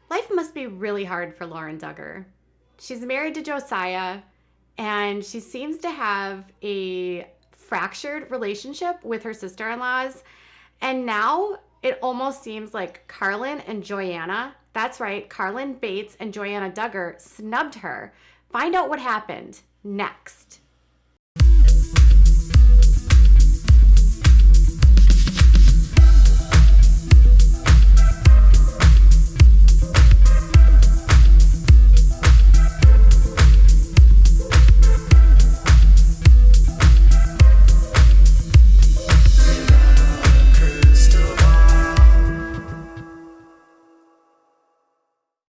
Life must be really hard for Lauren Duggar. She's married to Josiah, and she seems to have a fractured relationship with her sister-in-laws. And now it almost seems like Carlin and Joanna, that's right, Carlin Bates and Joanna Duggar snubbed her. Find out what happened next.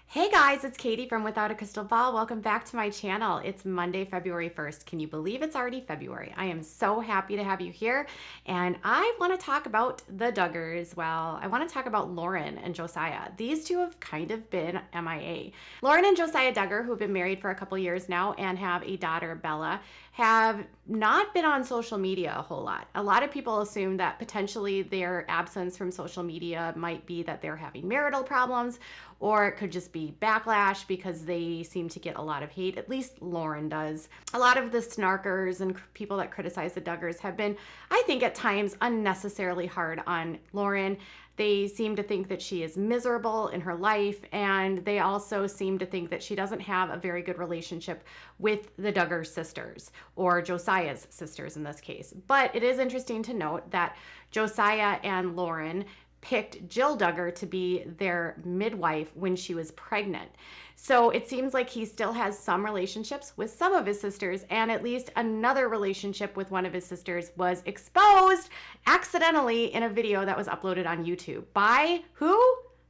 Hey guys, it's Katie from Without a Crystal Ball. Welcome back to my channel. It's Monday, February 1st. Can you believe it's already February? I am so happy to have you here, and I want to talk about the Duggars. Well, I want to talk about Lauren and Josiah. These two have kind of been MIA. Lauren and Josiah Duggar, who have been married for a couple years now and have a daughter, Bella, have not been on social media a whole lot. A lot of people assume that potentially their absence from social media might be that they're having marital problems, or it could just be backlash because they seem to get a lot of hate. At least Lauren does. A lot of the snarkers and people that criticize the Duggars have been, I think at times, unnecessarily hard on Lauren. They seem to think that she is miserable in her life, and they also seem to think that she doesn't have a very good relationship with the Duggar sisters, or Josiah's sisters in this case. But it is interesting to note that Josiah and Lauren picked Jill Duggar to be their midwife when she was pregnant. So it seems like he still has some relationships with some of his sisters, and at least another relationship with one of his sisters was exposed accidentally in a video that was uploaded on YouTube by who?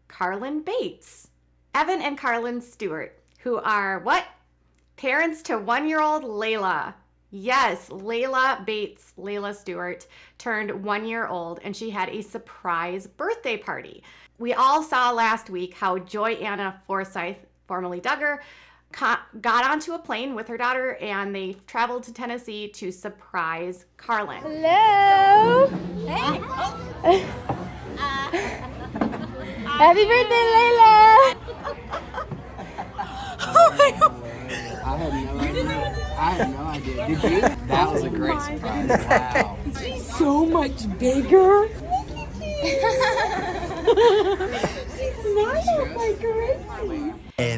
Carlin Bates. Evan and Carlin Stewart, who are what? Parents to 1-year-old Layla. Yes, Layla Bates, Layla Stewart, turned 1 year old, and she had a surprise birthday party. We all saw last week how Joanna Forsyth, formerly Duggar, got onto a plane with her daughter, and they traveled to Tennessee to surprise Carlin. Hello! Hey! Happy birthday, Layla! Oh my God! I had no idea. Did you? That was a great surprise. Wow. She's so much bigger. She's smiling like crazy.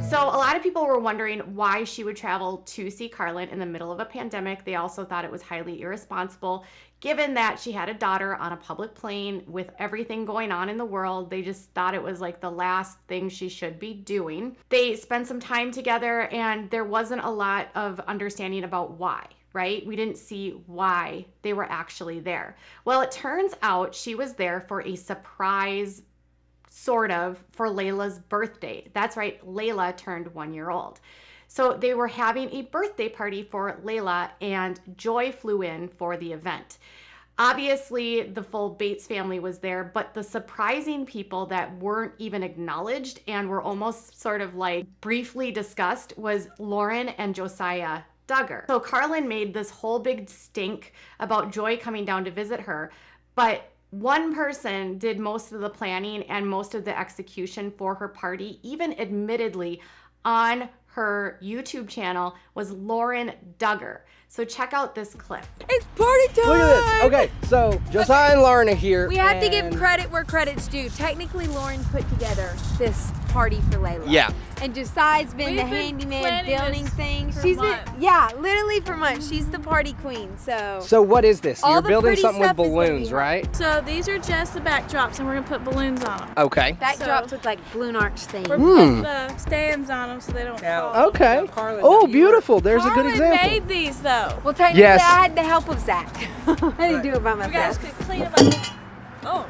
So a lot of people were wondering why she would travel to see Carlin in the middle of a pandemic. They also thought it was highly irresponsible, given that she had a daughter on a public plane with everything going on in the world. They just thought it was like the last thing she should be doing. They spent some time together, and there wasn't a lot of understanding about why. Right? We didn't see why they were actually there. Well, it turns out she was there for a surprise, sort of, for Layla's birthday. That's right, Layla turned 1 year old. So they were having a birthday party for Layla, and Joy flew in for the event. Obviously, the full Bates family was there, but the surprising people that weren't even acknowledged and were almost sort of like briefly discussed was Lauren and Josiah Duggar. So Carlin made this whole big stink about Joy coming down to visit her, but one person did most of the planning and most of the execution for her party, even admittedly on her YouTube channel, was Lauren Duggar. So check out this clip. It's party time! Look at this. Okay, so Josiah and Lauren are here. We have to give credit where credit's due. Technically, Lauren put together this party for Layla. Yeah. And Josiah's been the handyman building things. She's been, yeah, literally for months. She's the party queen, so. So what is this? All You're the building pretty something with stuff is gonna be balloons, her. right? So these are just the backdrops, and we're gonna put balloons on them. Okay. Backdrops look like balloon arch things. We're putting the stands on them so they don't fall. Okay. Oh, beautiful. There's a good Carlin example. made these though. Well, technically, Yes. I had the help of Zach. I didn't do it by You guys myself. could clean them up. Oh,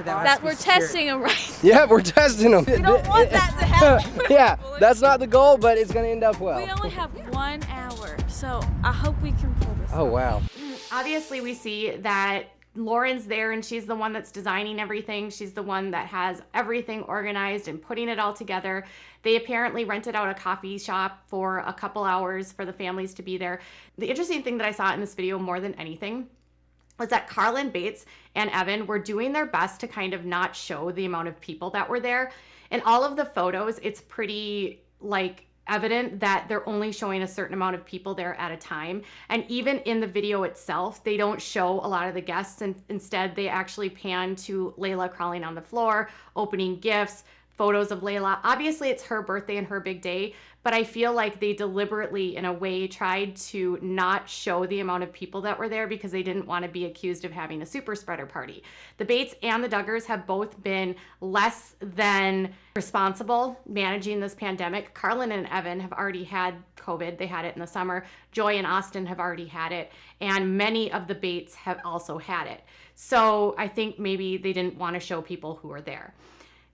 that we're testing them right. Yeah, we're testing them. We don't want that to happen. Yeah, that's not the goal, but it's going to end up well. We only have 1 hour, so I hope we can pull this Oh, off. wow. Obviously, we see that Lauren's there, and she's the one that's designing everything. She's the one that has everything organized and putting it all together. They apparently rented out a coffee shop for a couple hours for the families to be there. The interesting thing that I saw in this video more than anything was that Carlin Bates and Evan were doing their best to kind of not show the amount of people that were there. In all of the photos, it's pretty like evident that they're only showing a certain amount of people there at a time. And even in the video itself, they don't show a lot of the guests, and instead they actually pan to Layla crawling on the floor, opening gifts, photos of Layla. Obviously it's her birthday and her big day, but I feel like they deliberately, in a way, tried to not show the amount of people that were there because they didn't want to be accused of having a super spreader party. The Bates and the Duggars have both been less than responsible managing this pandemic. Carlin and Evan have already had COVID. They had it in the summer. Joy and Austin have already had it, and many of the Bates have also had it. So I think maybe they didn't want to show people who were there.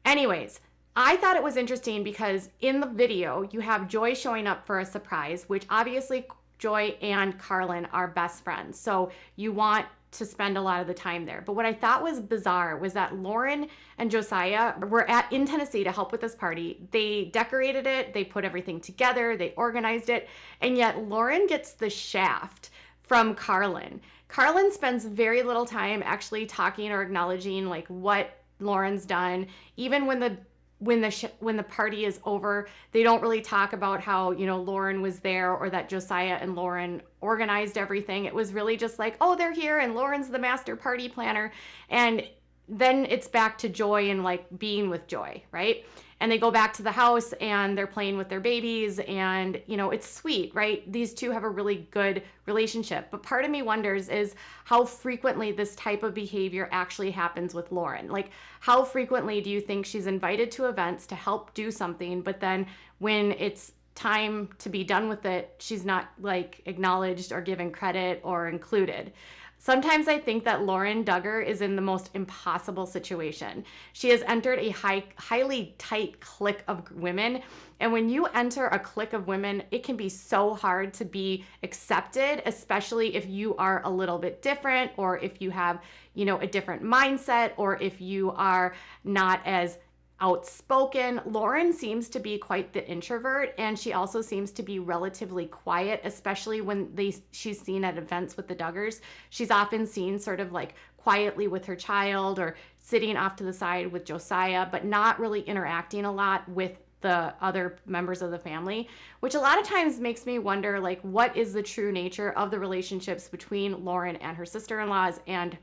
Anyways, I thought it was interesting because in the video, you have Joy showing up for a surprise, which obviously Joy and Carlin are best friends. So you want to spend a lot of the time there. But what I thought was bizarre was that Lauren and Josiah were in Tennessee to help with this party. They decorated it, they put everything together, they organized it, and yet Lauren gets the shaft from Carlin. Carlin spends very little time actually talking or acknowledging like what Lauren's done. Even when the party is over, they don't really talk about how, you know, Lauren was there or that Josiah and Lauren organized everything. It was really just like, oh, they're here and Lauren's the master party planner. And then it's back to Joy and like being with Joy, right? And they go back to the house and they're playing with their babies, and, you know, it's sweet, right? These two have a really good relationship. But part of me wonders is how frequently this type of behavior actually happens with Lauren. Like, how frequently do you think she's invited to events to help do something, but then when it's time to be done with it, she's not like acknowledged or given credit or included? Sometimes I think that Lauren Duggar is in the most impossible situation. She has entered a highly tight clique of women. And when you enter a clique of women, it can be so hard to be accepted, especially if you are a little bit different, or if you have, you know, a different mindset, or if you are not as outspoken. Lauren seems to be quite the introvert, and she also seems to be relatively quiet, especially when she's seen at events with the Duggars. She's often seen sort of like quietly with her child or sitting off to the side with Josiah, but not really interacting a lot with the other members of the family, which a lot of times makes me wonder, like, what is the true nature of the relationships between Lauren and her sister-in-laws and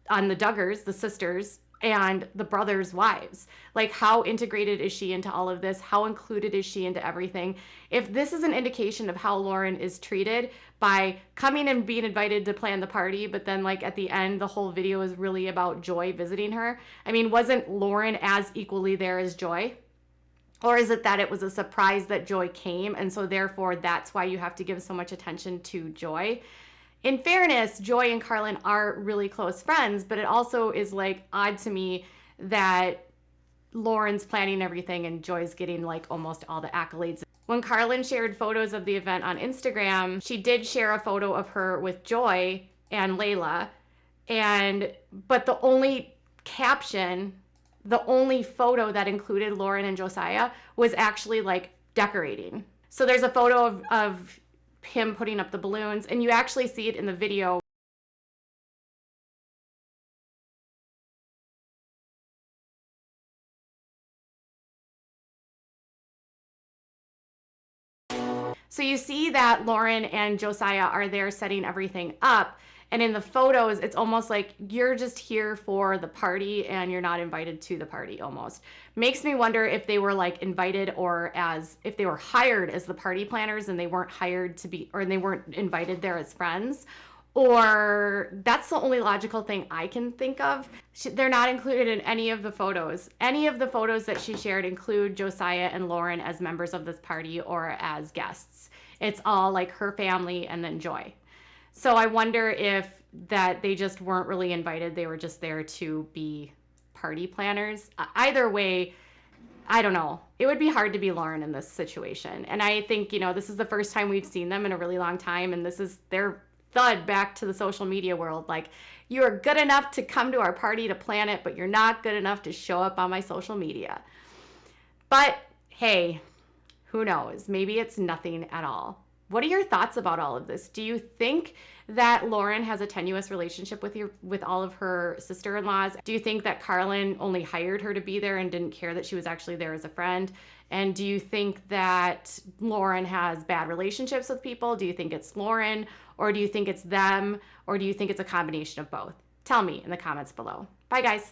on the Duggars, the sisters, and the brothers' wives? Like, how integrated is she into all of this? How included is she into everything? If this is an indication of how Lauren is treated by coming and being invited to plan the party, but then like at the end, the whole video is really about Joy visiting her. I mean, wasn't Lauren as equally there as Joy? Or is it that it was a surprise that Joy came, and so therefore that's why you have to give so much attention to Joy? In fairness, Joy and Carlin are really close friends, but it also is like odd to me that Lauren's planning everything and Joy's getting like almost all the accolades. When Carlin shared photos of the event on Instagram, she did share a photo of her with Joy and Layla, but the only caption, the only photo that included Lauren and Josiah was actually like decorating. So there's a photo of him putting up the balloons, and you actually see it in the video. So you see that Lauren and Josiah are there setting everything up, and in the photos, it's almost like you're just here for the party and you're not invited to the party almost. Makes me wonder if they were like invited, or if they were hired as the party planners and they weren't hired to be, or they weren't invited there as friends. Or that's the only logical thing I can think of. They're not included in any of the photos. Any of the photos that she shared include Josiah and Lauren as members of this party or as guests. It's all like her family and then Joy. So I wonder if that they just weren't really invited. They were just there to be party planners. Either way, I don't know. It would be hard to be Lauren in this situation. And I think, you know, this is the first time we've seen them in a really long time. And this is their thud back to the social media world. Like, you are good enough to come to our party to plan it, but you're not good enough to show up on my social media. But hey, who knows? Maybe it's nothing at all. What are your thoughts about all of this? Do you think that Lauren has a tenuous relationship with all of her sister-in-laws? Do you think that Carlin only hired her to be there and didn't care that she was actually there as a friend? And do you think that Lauren has bad relationships with people? Do you think it's Lauren, or do you think it's them, or do you think it's a combination of both? Tell me in the comments below. Bye, guys.